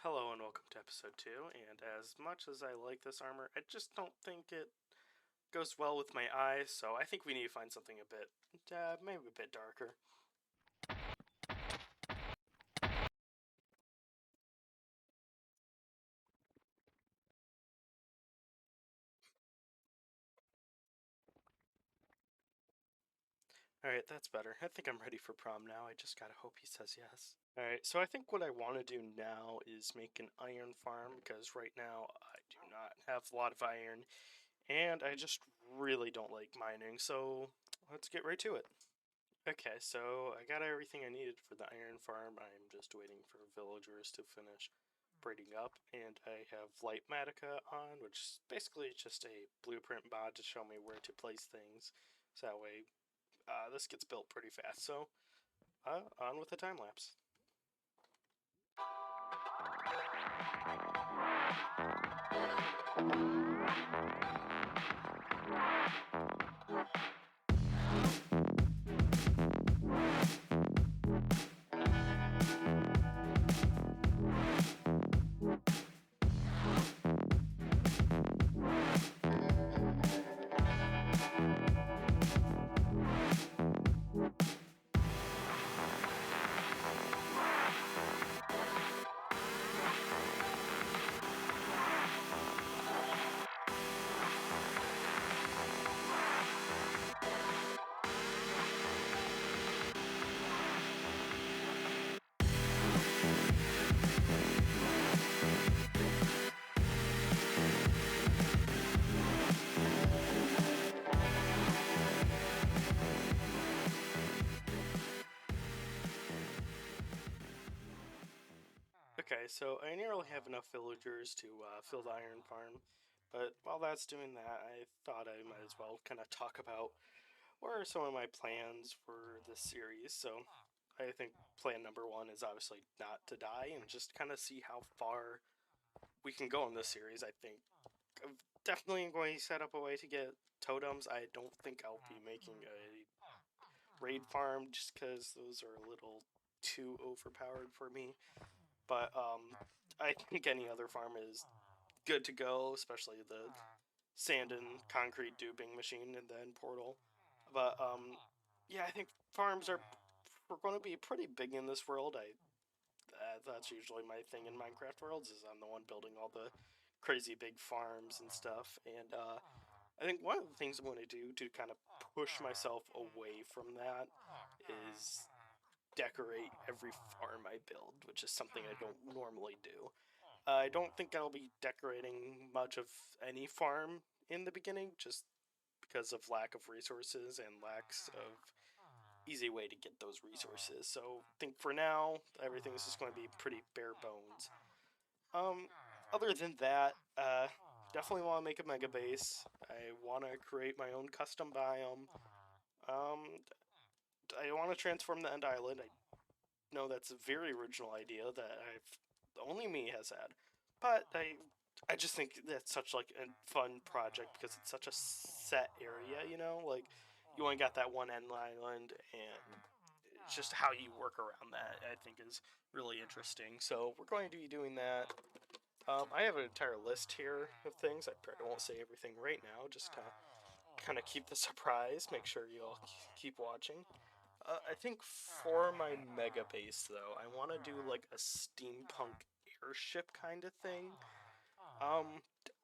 Hello and welcome to episode 2, and as much as I like this armor, I just don't think it goes well with my eyes, so I think we need to find something a bit, maybe a bit darker. Alright, that's better. I think I'm ready for prom now, I just gotta hope he says yes. Alright, so I think what I want to do now is make an iron farm, because right now I do not have a lot of iron, and I just really don't like mining, so let's get right to it. Okay, so I got everything I needed for the iron farm. I'm just waiting for villagers to finish breeding up, and I have Lightmatica on, which is basically just a blueprint mod to show me where to place things. So that way, this gets built pretty fast. So, on with the time lapse. Okay, so I nearly have enough villagers to fill the iron farm, but while that's doing that, I thought I might as well kind of talk about what are some of my plans for this series. So I think plan number one is obviously not to die and just kind of see how far we can go in this series. I think I'm definitely going to set up a way to get totems. I don't think I'll be making a raid farm just because those are a little too overpowered for me. But I think any other farm is good to go, especially the sand and concrete duping machine and then portal. But yeah, I think farms are going to be pretty big in this world. That's usually my thing in Minecraft worlds is I'm the one building all the crazy big farms and stuff. And I think one of the things I'm going to do to kind of push myself away from that is decorate every farm I build, which is something I don't normally do. I don't think I'll be decorating much of any farm in the beginning, just because of lack of resources and lacks of easy way to get those resources. So I think for now, everything is just going to be pretty bare bones. Um, Other than that, definitely want to make a mega base. I want to create my own custom biome. Um, I want to transform the End Island. I know that's a very original idea that only me has had, but I just think that's such like a fun project because it's such a set area. Like you only got that one End Island, and it's just how you work around that I think is really interesting. So we're going to be doing that. I have an entire list here of things. I probably won't say everything right now, just to kind of keep the surprise. Make sure you all keep watching. I think for my mega base though, I want to do like a steampunk airship kind of thing.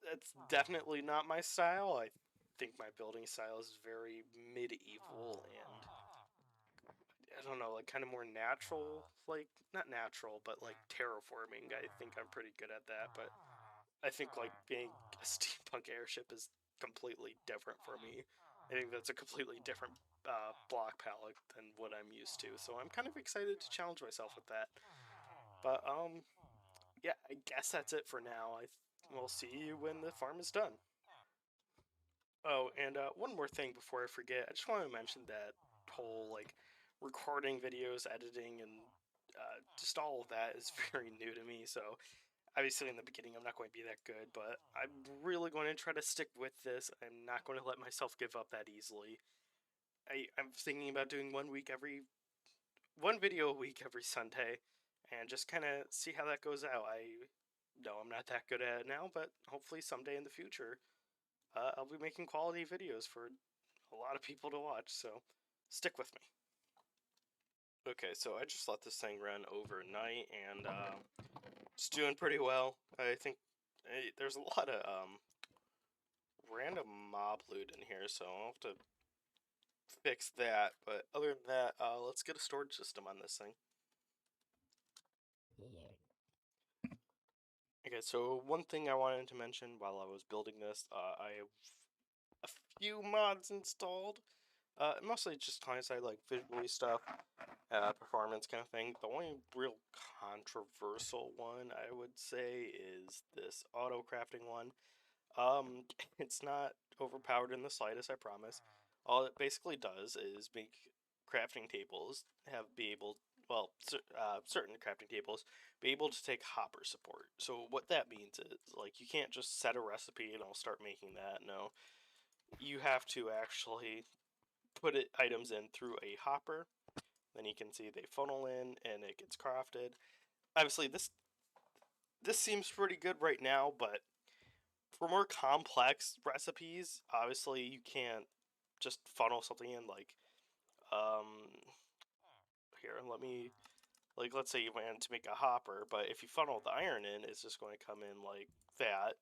That's definitely not my style. I think my building style is very medieval and I don't know, like kind of more natural, like not natural, but like terraforming. I think I'm pretty good at that, but I think like being a steampunk airship is completely different for me. I think that's a completely different block palette than what I'm used to, so I'm kind of excited to challenge myself with that. But yeah, I guess that's it for now. We'll see you when the farm is done. Oh, and one more thing before I forget, I just want to mention that whole like recording videos, editing, and just all of that is very new to me. So obviously in the beginning I'm not going to be that good, but I'm really going to try to stick with this. I'm not going to let myself give up that easily. I'm thinking about doing one video a week every Sunday, and just kind of see how that goes out. I know I'm not that good at it now, but hopefully someday in the future, I'll be making quality videos for a lot of people to watch, so stick with me. Okay, so I just let this thing run overnight, and it's doing pretty well. I think there's a lot of random mob loot in here, so I'll have to fix that. But other than that, let's get a storage system on this thing. Okay, so one thing I wanted to mention while I was building this, I have a few mods installed. Mostly just client-side, like visually stuff, performance kind of thing. The only real controversial one I would say is this auto crafting one. It's not overpowered in the slightest, I promise. All it basically does is make crafting tables be able, well, certain crafting tables be able to take hopper support. So what that means is, like, you can't just set a recipe and I'll start making that. No, you have to actually put items in through a hopper. Then you can see they funnel in and it gets crafted. Obviously, this seems pretty good right now, but for more complex recipes, obviously you can't just funnel something in like, here, let me, like, let's say you wanted to make a hopper, but if you funnel the iron in, it's just going to come in like that.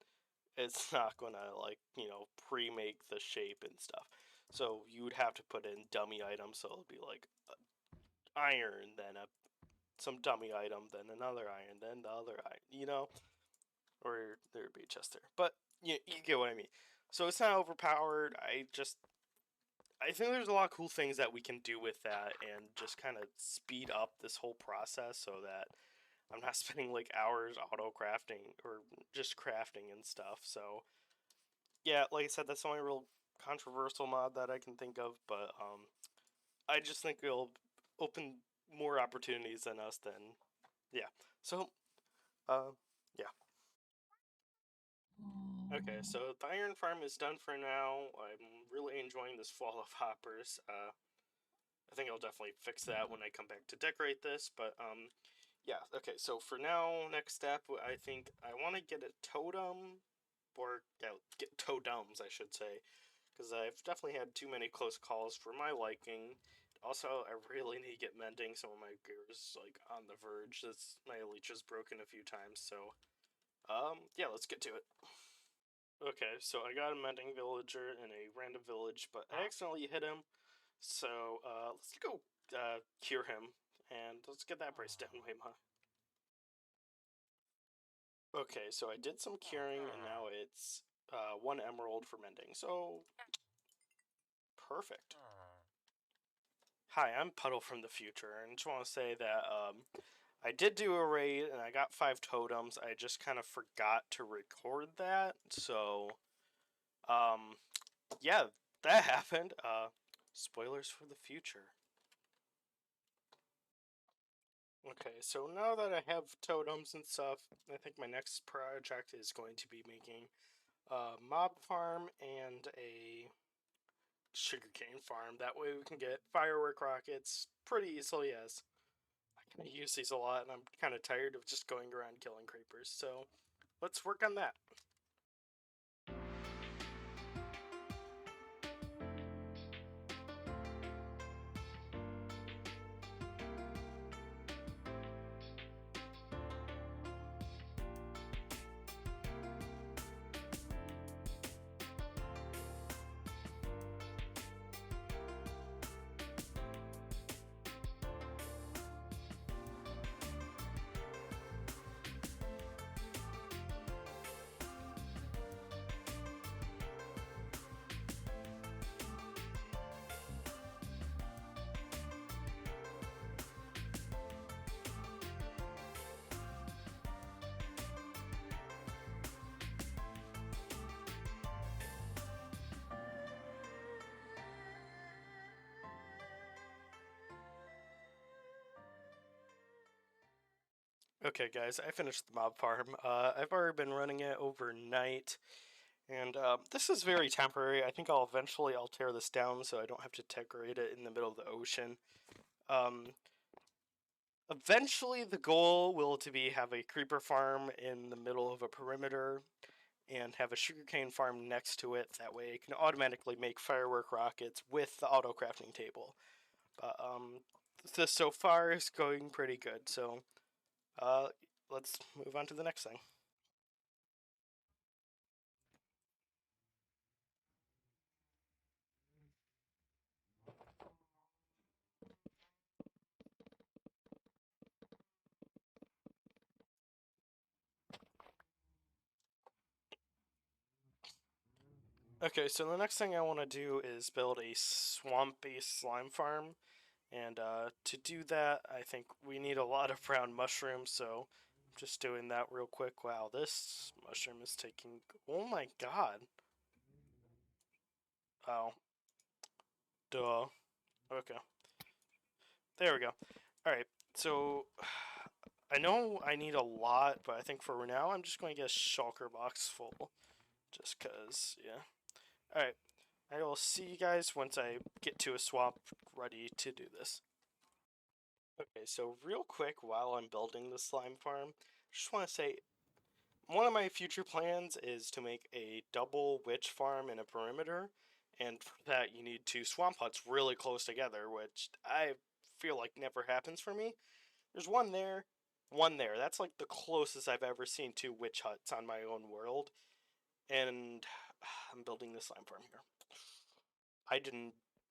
It's not going to, like, pre-make the shape and stuff. So you would have to put in dummy items, so it'll be like iron, then some dummy item, then another iron, then the other iron, or there'd be a chest there. But you get what I mean. So it's not overpowered. I think there's a lot of cool things that we can do with that and just kind of speed up this whole process so that I'm not spending like hours auto crafting or just crafting and stuff. So yeah, like I said, that's the only real controversial mod that I can think of, but I just think it'll open more opportunities than us then. Yeah. So yeah. Okay, so the iron farm is done for now. I'm really enjoying this fall of hoppers. I think I'll definitely fix that when I come back to decorate this, but yeah, okay, so for now, next step, I think I want to get a totem, or get totems, I should say, because I've definitely had too many close calls for my liking. Also, I really need to get mending. Some of my gear is like on the verge. My leech is broken a few times, so yeah, let's get to it. Okay, so I got a mending villager in a random village, but I accidentally hit him. So let's go cure him, and let's get that price down way more. Okay, so I did some curing, and now it's 1 emerald for mending. So perfect. Hi, I'm Puddle from the future, and just want to say that I did do a raid, and I got 5 totems. I just kind of forgot to record that, so yeah, that happened. Spoilers for the future. Okay, so now that I have totems and stuff, I think my next project is going to be making a mob farm and a sugarcane farm. That way we can get firework rockets pretty easily, as I kind of use these a lot and I'm kind of tired of just going around killing creepers. So let's work on that. Okay, guys, I finished the mob farm. I've already been running it overnight, and this is very temporary. I think I'll tear this down so I don't have to decorate it in the middle of the ocean. Um, Eventually, the goal will to be have a creeper farm in the middle of a perimeter and have a sugarcane farm next to it. That way, it can automatically make firework rockets with the auto crafting table. But this so far is going pretty good. So uh, let's move on to the next thing. Okay, so the next thing I want to do is build a swamp-based slime farm. And to do that, I think we need a lot of brown mushrooms, so I'm just doing that real quick. Wow, this mushroom is taking... Oh my god. Oh, duh. Okay, there we go. Alright, so I know I need a lot, but I think for now I'm just going to get a shulker box full. Just because, yeah. Alright, I will see you guys once I get to a swamp ready to do this. Okay, so real quick while I'm building the slime farm, I just want to say one of my future plans is to make a double witch farm in a perimeter, and for that you need two swamp huts really close together, which I feel like never happens for me. There's one there. That's like the closest I've ever seen two witch huts on my own world, and I'm building this slime farm here. I did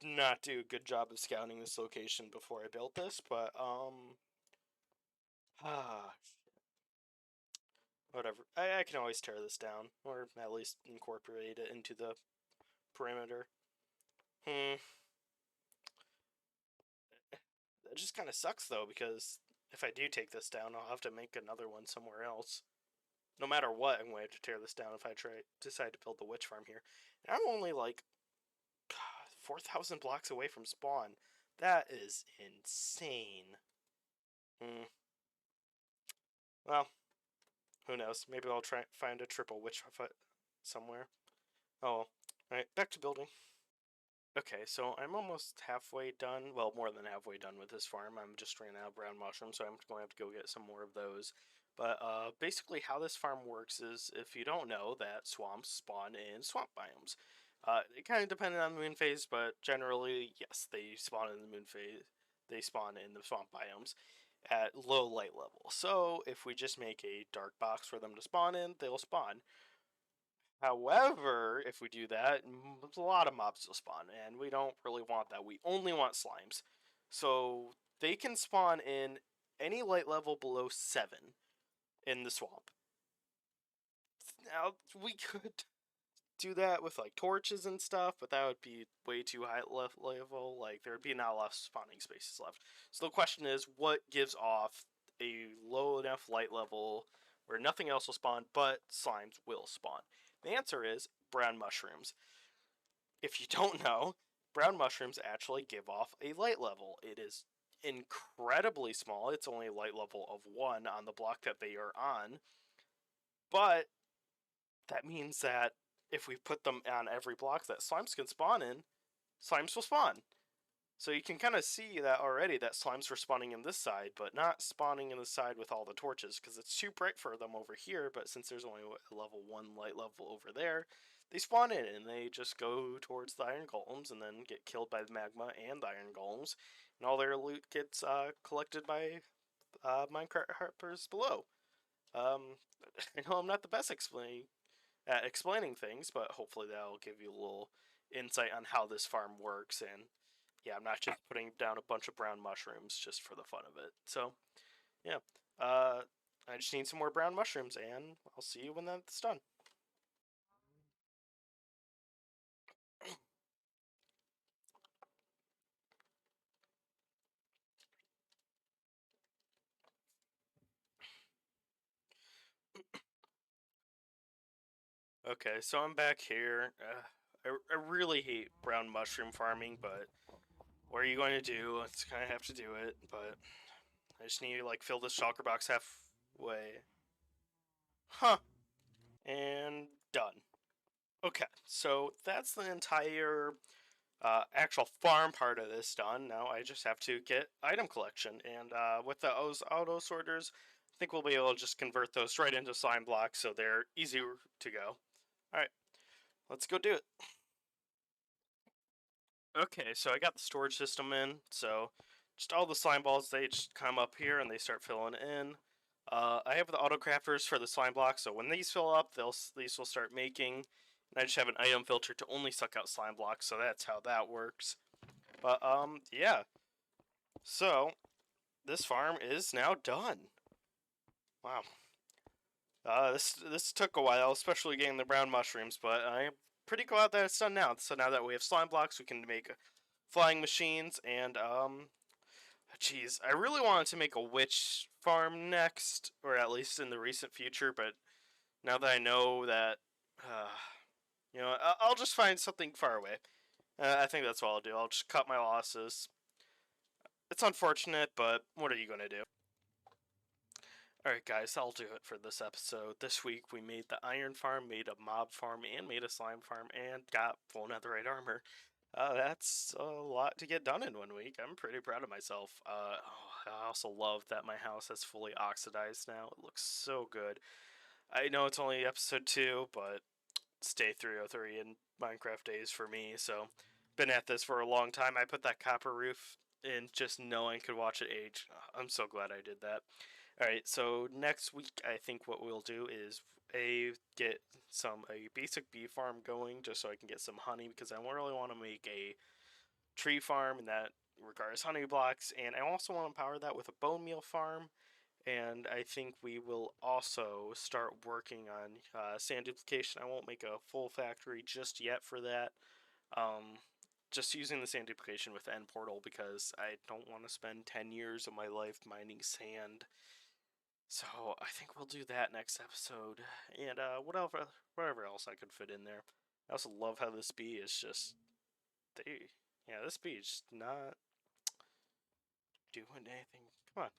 not do a good job of scouting this location before I built this, but ah, whatever. I can always tear this down, or at least incorporate it into the perimeter. Hmm. It just kind of sucks though, because if I do take this down, I'll have to make another one somewhere else. No matter what, I'm going to have to tear this down if I decide to build the witch farm here. And I'm only like 4,000 blocks away from spawn. That is insane. Hmm. Well, who knows? Maybe I'll try find a triple witch foot somewhere. Oh, alright, back to building. Okay, so I'm almost halfway done. Well, more than halfway done with this farm. I'm just ran out of brown mushrooms, so I'm going to have to go get some more of those. But basically, how this farm works is, if you don't know, that swamps spawn in swamp biomes. It kind of depends on the moon phase, but generally, yes, they spawn in the moon phase. They spawn in the swamp biomes at low light level. So if we just make a dark box for them to spawn in, they'll spawn. However, if we do that, a lot of mobs will spawn, and we don't really want that. We only want slimes. So they can spawn in any light level below 7 in the swamp. Now, we could do that with like torches and stuff, but that would be way too high level. Like, there would be not a lot of spawning spaces left. So the question is, what gives off a low enough light level where nothing else will spawn, but slimes will spawn? The answer is brown mushrooms. If you don't know, brown mushrooms actually give off a light level. It is incredibly small. It's only a light level of 1 on the block that they are on. But that means that if we put them on every block that slimes can spawn in, slimes will spawn. So you can kind of see that already, that slimes were spawning in this side, but not spawning in the side with all the torches, because it's too bright for them over here, but since there's only a level 1 light level over there, they spawn in, and they just go towards the iron golems, and then get killed by the magma and the iron golems, and all their loot gets collected by minecart harpers below. Um, I know I'm not the best at explaining things, but hopefully that'll give you a little insight on how this farm works. And yeah, I'm not just putting down a bunch of brown mushrooms just for the fun of it. So yeah, I just need some more brown mushrooms, and I'll see you when that's done. Okay, so I'm back here. I really hate brown mushroom farming, but what are you going to do? It's kind of have to do it, but I just need to like fill this shulker box halfway. Huh. And done. Okay, so that's the entire actual farm part of this done. Now I just have to get item collection, and with those auto sorters, I think we'll be able to just convert those right into slime blocks, so they're easier to go. All right, let's go do it. Okay, so I got the storage system in, so just all the slime balls, they just come up here and they start filling in. I have the auto crafters for the slime blocks, so when these fill up, these will start making. And I just have an item filter to only suck out slime blocks, so that's how that works. But yeah. So this farm is now done. Wow. This took a while, especially getting the brown mushrooms, but I'm pretty glad that it's done now. So now that we have slime blocks, we can make flying machines and Jeez, I really wanted to make a witch farm next, or at least in the recent future, but now that I know that, uh, I'll just find something far away. I think that's what I'll do. I'll just cut my losses. It's unfortunate, but what are you going to do? Alright, guys, I'll do it for this episode. This week we made the iron farm, made a mob farm, and made a slime farm, and got full netherite armor. That's a lot to get done in 1 week. I'm pretty proud of myself. I also love that my house has fully oxidized now. It looks so good. I know it's only episode 2, but it's day 303 in Minecraft days for me, so been at this for a long time. I put that copper roof in just knowing I could watch it age. I'm so glad I did that. Alright, so next week I think what we'll do is get a basic bee farm going just so I can get some honey because I really want to make a tree farm and that requires honey blocks, and I also want to power that with a bone meal farm. And I think we will also start working on sand duplication. I won't make a full factory just yet for that. Um, just using the sand duplication with End Portal because I don't want to spend 10 years of my life mining sand. So I think we'll do that next episode, and whatever else I could fit in there. I also love how this bee is just this bee is just not doing anything. Come on,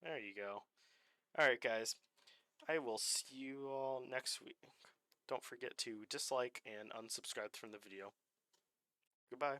there you go. All right, guys, I will see you all next week. Don't forget to dislike and unsubscribe from the video. Goodbye.